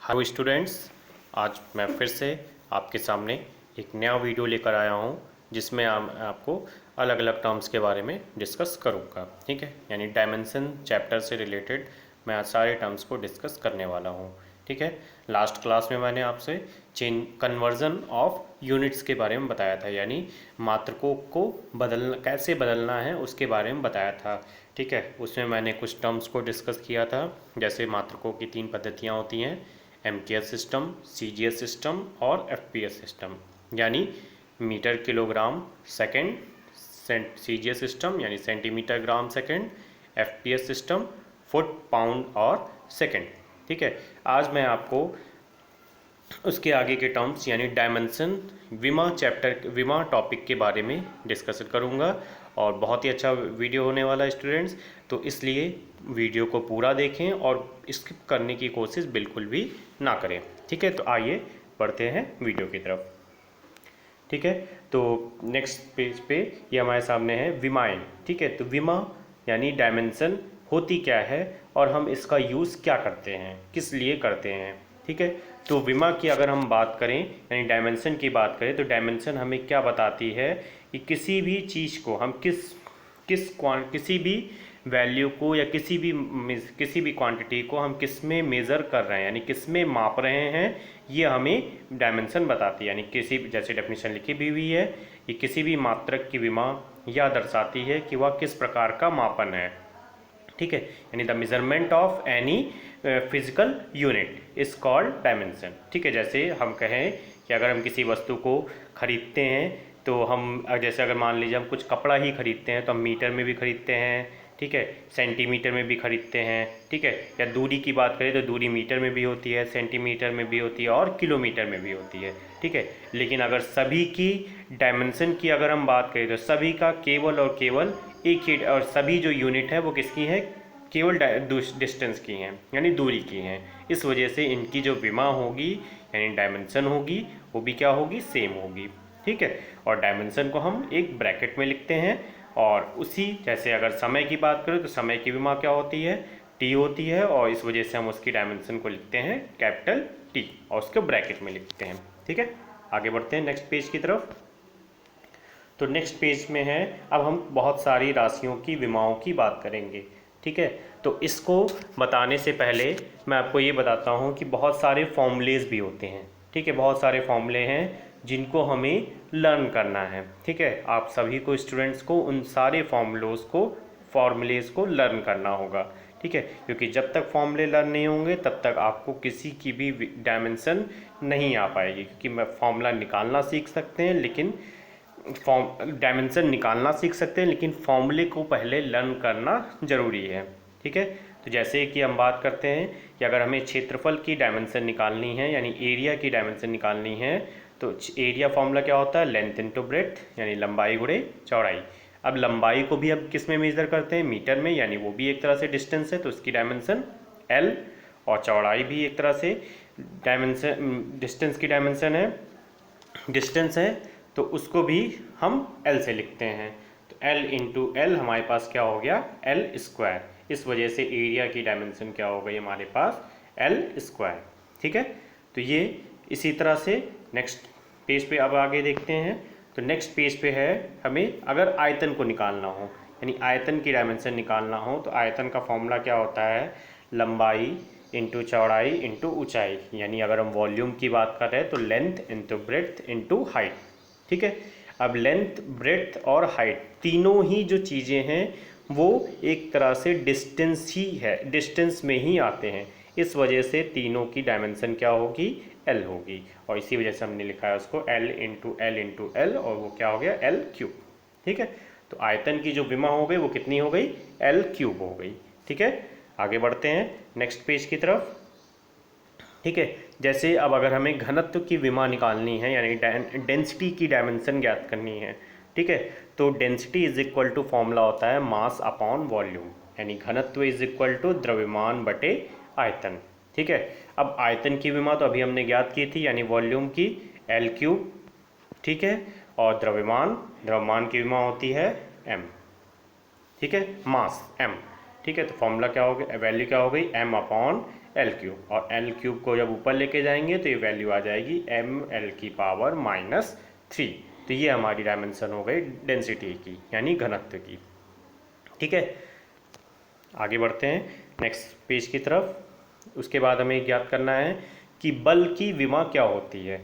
Hello students, आज मैं फिर से आपके सामने एक नया वीडियो लेकर आया हूँ जिसमें आपको अलग अलग टर्म्स के बारे में डिस्कस करूँगा। ठीक है, यानी डायमेंशन चैप्टर से रिलेटेड मैं आज सारे टर्म्स को डिस्कस करने वाला हूँ। ठीक है, लास्ट क्लास में मैंने आपसे कन्वर्जन ऑफ यूनिट्स के बारे में बताया था, यानी मात्रकों को कैसे बदलना है उसके बारे में बताया था। ठीक है, उसमें मैंने कुछ टर्म्स को डिस्कस किया था, जैसे मात्रकों की 3 पद्धतियाँ होती हैं, एमकेएस सिस्टम, सीजीएस सिस्टम और एफपीएस सिस्टम, यानी metre kilogram second CGS system यानी centimetre gram second, FPS system foot pound और सेकेंड। ठीक है, आज मैं आपको उसके आगे के टर्म्स यानी डायमेंशन विमा टॉपिक के बारे में डिस्कस करूंगा और बहुत ही अच्छा वीडियो होने वाला है स्टूडेंट्स, तो इसलिए वीडियो को पूरा देखें और स्किप करने की कोशिश बिल्कुल भी ना करें। ठीक है, तो आइए बढ़ते हैं वीडियो की तरफ। ठीक है, तो नेक्स्ट पेज पे ये हमारे सामने है विमाएं। ठीक है, तो विमा यानी डायमेंशन होती क्या है और हम इसका यूज़ क्या करते हैं, किस लिए करते हैं। ठीक है, तो विमा की अगर हम बात करें यानी डायमेंशन की बात करें तो डायमेंशन हमें क्या बताती है कि किसी भी चीज़ को हम किसी भी वैल्यू को या किसी भी क्वांटिटी को हम किस में मेज़र कर रहे हैं यानी किस में माप रहे हैं, ये हमें डायमेंशन बताती है। यानी किसी जैसे डेफिनेशन लिखी भी हुई है, ये किसी भी मात्रक की विमा यह दर्शाती है कि वह किस प्रकार का मापन है। ठीक है, यानी the measurement of any physical unit is called dimension. ठीक है, जैसे हम कहें कि अगर हम किसी वस्तु को खरीदते हैं तो हम जैसे अगर मान लीजिए हम कुछ कपड़ा ही खरीदते हैं तो हम मीटर में भी खरीदते हैं। ठीक है, सेंटीमीटर में भी खरीदते हैं। ठीक है, या दूरी की बात करें तो दूरी मीटर में भी होती है, सेंटीमीटर में भी होती है और किलोमीटर में भी होती है। ठीक है, लेकिन अगर सभी की डायमेंशन की अगर हम बात करें तो सभी का केवल और केवल एक ही और सभी जो यूनिट है वो किसकी है, केवल डिस्टेंस की हैं यानी दूरी की हैं। इस वजह से इनकी जो विमा होगी यानी डायमेंशन होगी वो भी क्या होगी, सेम होगी। ठीक है, और डायमेंशन को हम एक ब्रैकेट में लिखते हैं और उसी जैसे अगर समय की बात करें तो समय की विमा क्या होती है, टी होती है, और इस वजह से हम उसकी डायमेंशन को लिखते हैं कैपिटल टी और उसको ब्रैकेट में लिखते हैं। ठीक है, आगे बढ़ते हैं नेक्स्ट पेज की तरफ। तो नेक्स्ट पेज में है, अब हम बहुत सारी राशियों की विमाओं की बात करेंगे। ठीक है, तो इसको बताने से पहले मैं आपको ये बताता हूँ कि बहुत सारे फॉर्मूलेज भी होते हैं। ठीक है, बहुत सारे फॉर्मूले हैं जिनको हमें लर्न करना है। ठीक है, आप सभी को स्टूडेंट्स को उन सारे फॉर्मूलेज को लर्न करना होगा। ठीक है, क्योंकि जब तक फॉर्मूले लर्न नहीं होंगे तब तक आपको किसी की भी डायमेंशन नहीं आ पाएगी, क्योंकि मैं फॉर्मूला निकालना सीख सकते हैं लेकिन डायमेंशन निकालना सीख सकते हैं लेकिन फॉर्मूले को पहले लर्न करना ज़रूरी है। ठीक है, तो जैसे कि हम बात करते हैं कि अगर हमें क्षेत्रफल की डायमेंशन निकालनी है यानी एरिया की डायमेंशन निकालनी है तो एरिया फॉर्मूला क्या होता है, लेंथ इनटू ब्रेड्थ यानी लंबाई गुणे चौड़ाई। अब लंबाई को भी अब किस में मेजर करते हैं, मीटर में, यानी वो भी एक तरह से डिस्टेंस है तो उसकी डायमेंशन एल, और चौड़ाई भी एक तरह से डिस्टेंस की डायमेंशन है, डिस्टेंस है तो उसको भी हम एल से लिखते हैं। तो एल इंटू एल हमारे पास क्या हो गया, एल स्क्वायर। इस वजह से एरिया की डायमेंशन क्या हो गई हमारे पास, एल स्क्वायर। ठीक है, तो ये इसी तरह से नेक्स्ट पेज पे अब आगे देखते हैं। तो नेक्स्ट पेज पे है, हमें अगर आयतन को निकालना हो यानी आयतन की डायमेंशन निकालना हो तो आयतन का फॉर्मूला क्या होता है, लंबाई इंटू चौड़ाई इंटू ऊंचाई, यानी अगर हम वॉल्यूम की बात कर रहे हैं तो length into breadth into height. ठीक है, अब लेंथ ब्रेड्थ और हाइट तीनों ही जो चीज़ें हैं वो एक तरह से डिस्टेंस ही है, डिस्टेंस में ही आते हैं। इस वजह से तीनों की डायमेंशन क्या होगी, एल होगी, और इसी वजह से हमने लिखा है उसको L into L into L, और वो क्या हो गया, एल क्यूब। ठीक है, तो आयतन की जो विमा हो गई वो कितनी हो गई, एल क्यूब हो गई। ठीक है, आगे बढ़ते हैं नेक्स्ट पेज की तरफ। ठीक है, जैसे अब अगर हमें घनत्व की विमा निकालनी है यानी डेंसिटी की डायमेंशन ज्ञात करनी है। ठीक है, तो density is equal to formula होता है मास अपॉन वॉल्यूम, यानी घनत्व इज इक्वल टू द्रव्यमान बटे आयतन। ठीक है, अब आयतन की विमा तो अभी हमने ज्ञात की थी यानी वॉल्यूम की एल क्यूब। ठीक है, और द्रव्यमान की विमा होती है एम। ठीक है, मास एम। ठीक है, तो फॉर्मूला क्या हो गया, वैल्यू क्या हो गई, एम अपॉन एल क्यूब, और एल क्यूब को जब ऊपर लेके जाएंगे तो ये वैल्यू आ जाएगी ml⁻³ तो ये हमारी डायमेंशन हो गई डेंसिटी की यानी घनत्व की। ठीक है, आगे बढ़ते हैं नेक्स्ट पेज की तरफ। उसके बाद हमें ज्ञात करना है कि बल की विमा क्या होती है।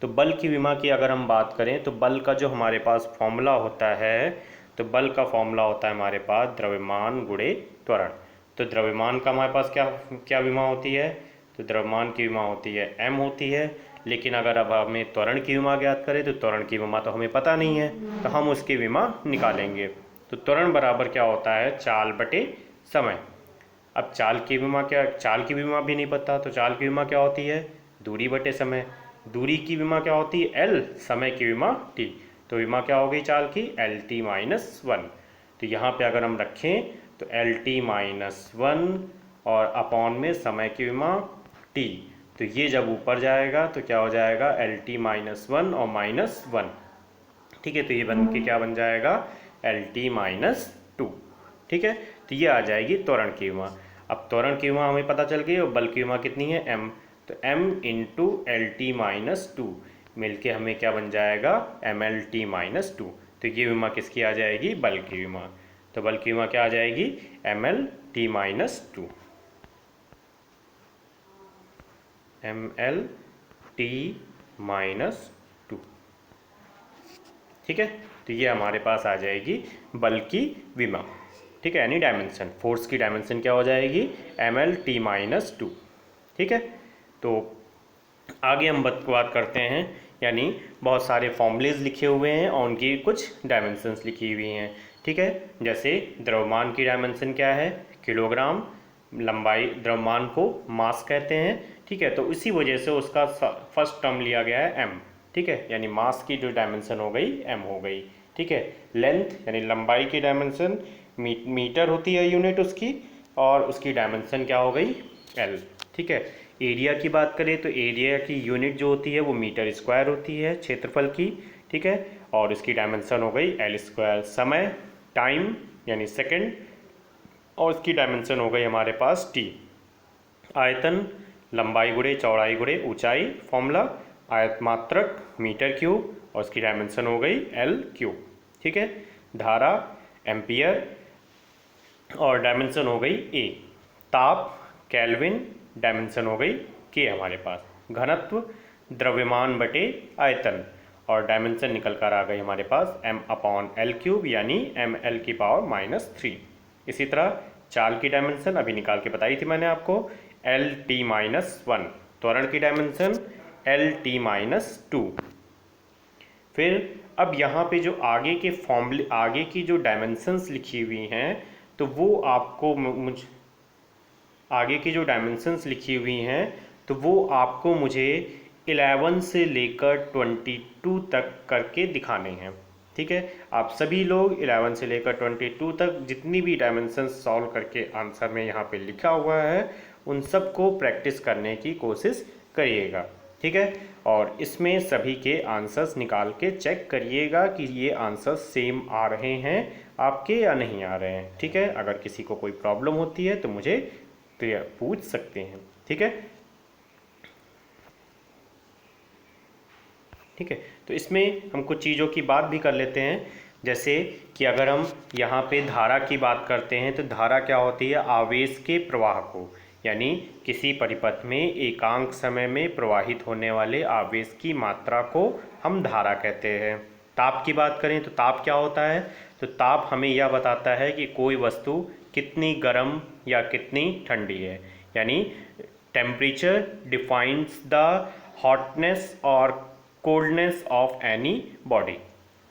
तो बल की विमा की अगर हम बात करें तो बल का जो हमारे पास फॉर्मूला होता है, तो बल का फॉर्मूला होता है हमारे पास द्रव्यमान गुणे त्वरण। तो द्रव्यमान का हमारे पास क्या क्या विमा होती है, तो द्रव्यमान की विमा होती है m होती है। लेकिन अगर अब हमें त्वरण की विमा ज्ञात करें तो त्वरण की विमा तो हमें पता नहीं है, तो हम उसकी विमा निकालेंगे। तो त्वरण बराबर क्या होता है, चाल बटे समय। अब चाल की विमा क्या, चाल की विमा भी नहीं पता, तो चाल की विमा क्या होती है, दूरी बटे समय। दूरी की विमा क्या होती है l, समय की विमा t। तो विमा क्या हो गई चाल की, LT-1। तो यहाँ पे अगर हम रखें तो LT-1 और अपॉन में समय की विमा t, तो ये जब ऊपर जाएगा तो क्या हो जाएगा LT-1 और -1। ठीक है, तो ये बन के क्या बन जाएगा LT-2। ठीक है, तो ये आ जाएगी त्वरण की विमा। अब त्वरण की विमा हमें पता चल गई और बल की विमा कितनी है m, तो m इंटू LT-2 मिलके हमें क्या बन जाएगा MLT-2। तो ये विमा किसकी आ जाएगी, बल की विमा। तो बल की विमा क्या आ जाएगी MLT-2। MLT-2। ठीक है, तो ये हमारे पास आ जाएगी बल की विमा। ठीक है, यानी डायमेंशन, फोर्स की डायमेंशन क्या हो जाएगी MLT-2। ठीक है, तो आगे हम बात करते हैं, यानी बहुत सारे फॉर्मूलेज लिखे हुए हैं और उनकी कुछ डायमेंशंस लिखी हुई हैं। ठीक है, जैसे द्रव्यमान की डायमेंशन क्या है, किलोग्राम। लंबाई, द्रव्यमान को मास कहते हैं। ठीक है, तो इसी वजह से उसका फर्स्ट टर्म लिया गया है m। ठीक है, यानी मास की जो डायमेंशन हो गई m हो गई। ठीक है, लेंथ यानी लंबाई की डायमेंशन मीटर होती है यूनिट उसकी, और उसकी डायमेंशन क्या हो गई l। ठीक है, एरिया की बात करें तो एरिया की यूनिट जो होती है वो मीटर स्क्वायर होती है क्षेत्रफल की। ठीक है, और इसकी डायमेंशन हो गई l²। समय, टाइम यानी सेकंड, और इसकी डायमेंशन हो गई हमारे पास t। आयतन, लंबाई गुणे चौड़ाई गुणे ऊंचाई, फॉर्मूला आयतमात्रक मीटर क्यूब, और उसकी डायमेंशन हो गई l³। ठीक है, धारा एम्पियर, और डायमेंशन हो गई a। ताप केल्विन, डायमेंशन हो गई k हमारे पास। घनत्व द्रव्यमान बटे आयतन, और डायमेंशन निकल कर आ गई हमारे पास m/l³ यानी ml⁻³ इसी तरह चाल की डायमेंशन अभी निकाल के बताई थी मैंने आपको, LT-1। त्वरण की डायमेंशन LT-2। फिर अब यहाँ पे जो आगे के फॉर्मूले, आगे की जो डायमेंशंस लिखी हुई हैं, तो वो आपको आगे की जो डायमेंशंस लिखी हुई हैं तो वो आपको मुझे 11 से लेकर 22 तक करके दिखाने हैं। ठीक है, आप सभी लोग 11 से लेकर 22 तक जितनी भी डायमेंशंस सॉल्व करके आंसर में यहाँ पे लिखा हुआ है उन सब को प्रैक्टिस करने की कोशिश करिएगा। ठीक है, और इसमें सभी के आंसर्स निकाल के चेक करिएगा कि ये आंसर्स सेम आ रहे हैं आपके या नहीं आ रहे हैं। ठीक है, अगर किसी को कोई प्रॉब्लम होती है तो मुझे पूछ सकते हैं। ठीक है, ठीक है, तो इसमें हम कुछ चीज़ों की बात भी कर लेते हैं, जैसे कि अगर हम यहाँ पे धारा की बात करते हैं तो धारा क्या होती है, आवेश के प्रवाह को, यानी किसी परिपथ में एकांक समय में प्रवाहित होने वाले आवेश की मात्रा को हम धारा कहते हैं। ताप की बात करें तो ताप क्या होता है, तो ताप हमें यह बताता है कि कोई वस्तु कितनी गर्म या कितनी ठंडी है, यानी टेम्परेचर डिफाइंस द हॉटनेस और कोल्डनेस ऑफ एनी बॉडी।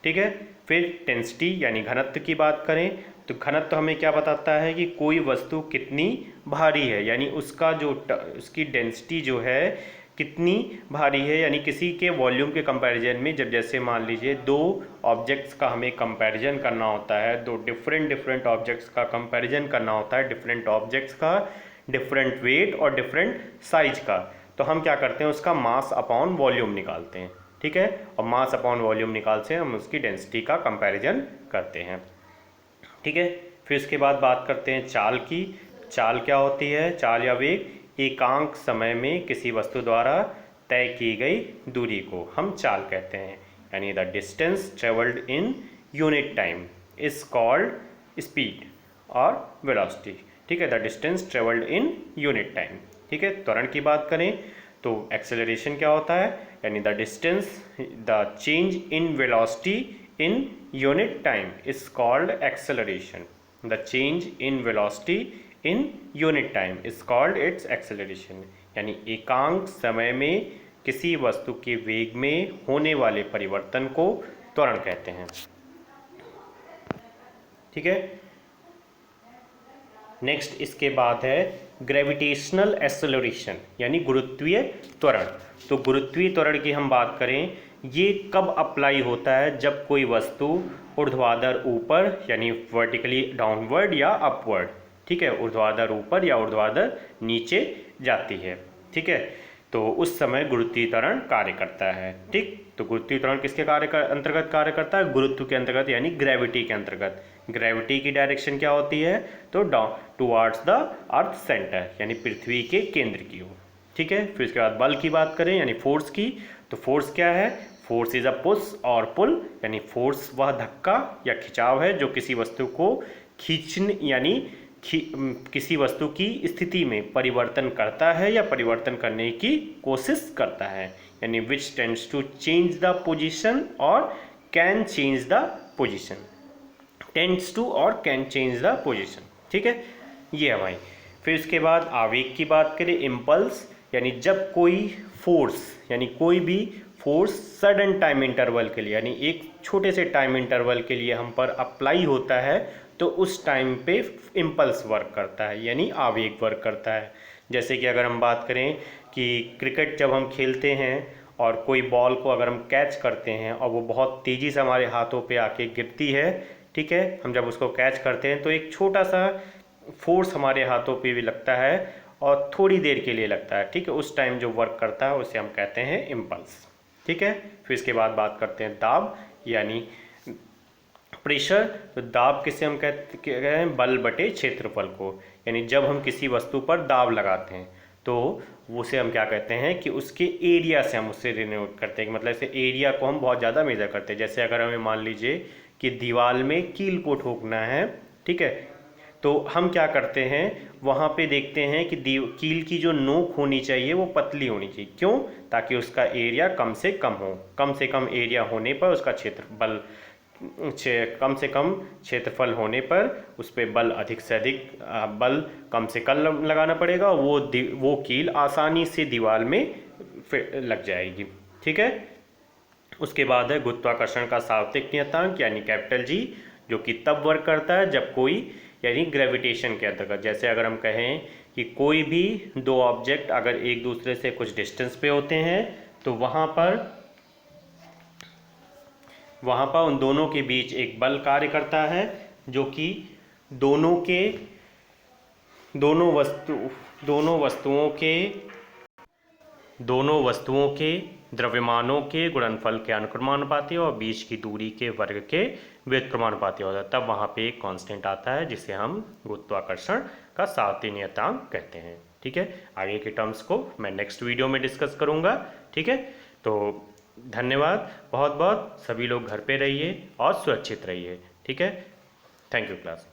ठीक है, फिर डेंसिटी यानी घनत्व की बात करें तो घनत्व हमें क्या बताता है कि कोई वस्तु कितनी भारी है, यानी उसका जो उसकी डेंसिटी जो है कितनी भारी है, यानी किसी के वॉल्यूम के कंपैरिजन में जब जैसे मान लीजिए दो ऑब्जेक्ट्स का हमें कंपैरिजन करना होता है, दो डिफरेंट ऑब्जेक्ट्स का कंपैरिजन करना होता है, डिफरेंट ऑब्जेक्ट्स का डिफरेंट वेट और डिफरेंट साइज का, तो हम क्या करते हैं उसका मास अपॉन वॉल्यूम निकालते हैं। ठीक है, और मास अपॉन वॉल्यूम निकाल से हम उसकी डेंसिटी का कंपैरिजन करते हैं। ठीक है, फिर इसके बाद बात करते हैं चाल की। चाल क्या होती है, चाल या वेग एकांक समय में किसी वस्तु द्वारा तय की गई दूरी को हम चाल कहते हैं, यानी the distance travelled in unit time is called speed और वेलोसिटी। ठीक है, the distance travelled in unit time. ठीक है, त्वरण की बात करें तो एक्सेलरेशन क्या होता है, यानी the distance, the change in velocity in unit time is called acceleration. The change in velocity in unit time is called its acceleration, यानी एकांक समय में किसी वस्तु के वेग में होने वाले परिवर्तन को त्वरण कहते हैं। ठीक है, नेक्स्ट इसके बाद है ग्रेविटेशनल एक्सेलरेशन, यानी गुरुत्वीय त्वरण। तो गुरुत्वीय त्वरण की हम बात करें, ये कब अप्लाई होता है, जब कोई वस्तु ऊर्ध्वाधर ऊपर यानी वर्टिकली डाउनवर्ड या अपवर्ड, ठीक है, ऊर्ध्वाधर ऊपर या ऊर्ध्वाधर नीचे जाती है। ठीक है, तो उस समय गुरुत्वीय त्वरण कार्य करता है। ठीक, तो गुरुत्वीय त्वरण किसके अंतर्गत कार्य करता है, गुरुत्व के अंतर्गत, यानी ग्रेविटी के अंतर्गत। ग्रेविटी की डायरेक्शन क्या होती है, तो टुवार्ड्स द अर्थ सेंटर, यानी पृथ्वी के केंद्र की ओर। ठीक है, फिर इसके बाद बल की बात करें यानी फोर्स की, तो फोर्स क्या है, फोर्स इज अ पुश और पुल, यानी फोर्स वह धक्का या खिंचाव है जो किसी वस्तु को खींचने यानी किसी वस्तु की स्थिति में परिवर्तन करता है या परिवर्तन करने की कोशिश करता है, यानी which tends to change the position और can change the position, tends to और कैन चेंज द पोजीशन। ठीक है, ये हमारी। फिर इसके बाद आवेग की बात करें, इम्पल्स, यानी जब कोई फोर्स यानी कोई भी फोर्स सडन टाइम इंटरवल के लिए, यानी एक छोटे से टाइम इंटरवल के लिए हम पर अप्लाई होता है, तो उस टाइम पे इम्पल्स वर्क करता है, यानी आवेग वर्क करता है। जैसे कि अगर हम बात करें कि क्रिकेट जब हम खेलते हैं और कोई बॉल को अगर हम कैच करते हैं और वो बहुत तेज़ी से हमारे हाथों पे आके गिरती है, ठीक है, हम जब उसको कैच करते हैं तो एक छोटा सा फोर्स हमारे हाथों पे भी लगता है और थोड़ी देर के लिए लगता है। ठीक है, उस टाइम जो वर्क करता है उसे हम कहते हैं इम्पल्स। ठीक है, फिर इसके बाद बात करते हैं दाब यानी प्रेशर। तो दाब किसे हम कहते हैं, बल बटे क्षेत्रफल को, यानी जब हम किसी वस्तु पर दाब लगाते हैं तो उसे हम क्या कहते हैं कि उसके एरिया से हम उससे डिनोट करते हैं, मतलब इसे एरिया को हम बहुत ज़्यादा मेजर करते हैं। जैसे अगर हमें मान लीजिए कि दीवार में कील को ठोकना है, ठीक है, तो हम क्या करते हैं, वहाँ पे देखते हैं कि कील की जो नोक होनी चाहिए वो पतली होनी चाहिए। क्यों, ताकि उसका एरिया कम से कम हो, कम से कम एरिया होने पर उसका कम से कम क्षेत्रफल होने पर उस पर बल अधिक से अधिक बल कम से कम लगाना पड़ेगा, वो कील आसानी से दीवार में लग जाएगी। ठीक है, उसके बाद है गुरुत्वाकर्षण का सार्वत्रिक नियतांक यानी कैपिटल जी, जो कि तब वर्क करता है जब कोई, यानी ग्रेविटेशन के अंतर्गत, जैसे अगर हम कहें कि कोई भी दो ऑब्जेक्ट अगर एक दूसरे से कुछ डिस्टेंस पे होते हैं तो वहाँ पर उन दोनों के बीच एक बल कार्य करता है जो कि दोनों वस्तुओं के द्रव्यमानों के गुणनफल के अनुक्रमानुपाती और बीच की दूरी के वर्ग के व्युत्क्रमानुपाती होता है। तब वहाँ पे एक कांस्टेंट आता है जिसे हम गुरुत्वाकर्षण का सार्वत्रिक नियतांक कहते हैं। ठीक है, आगे के टर्म्स को मैं नेक्स्ट वीडियो में डिस्कस करूँगा। ठीक है, तो धन्यवाद बहुत बहुत। सभी लोग घर पे रहिए और सुरक्षित रहिए। ठीक है, थैंक यू क्लास।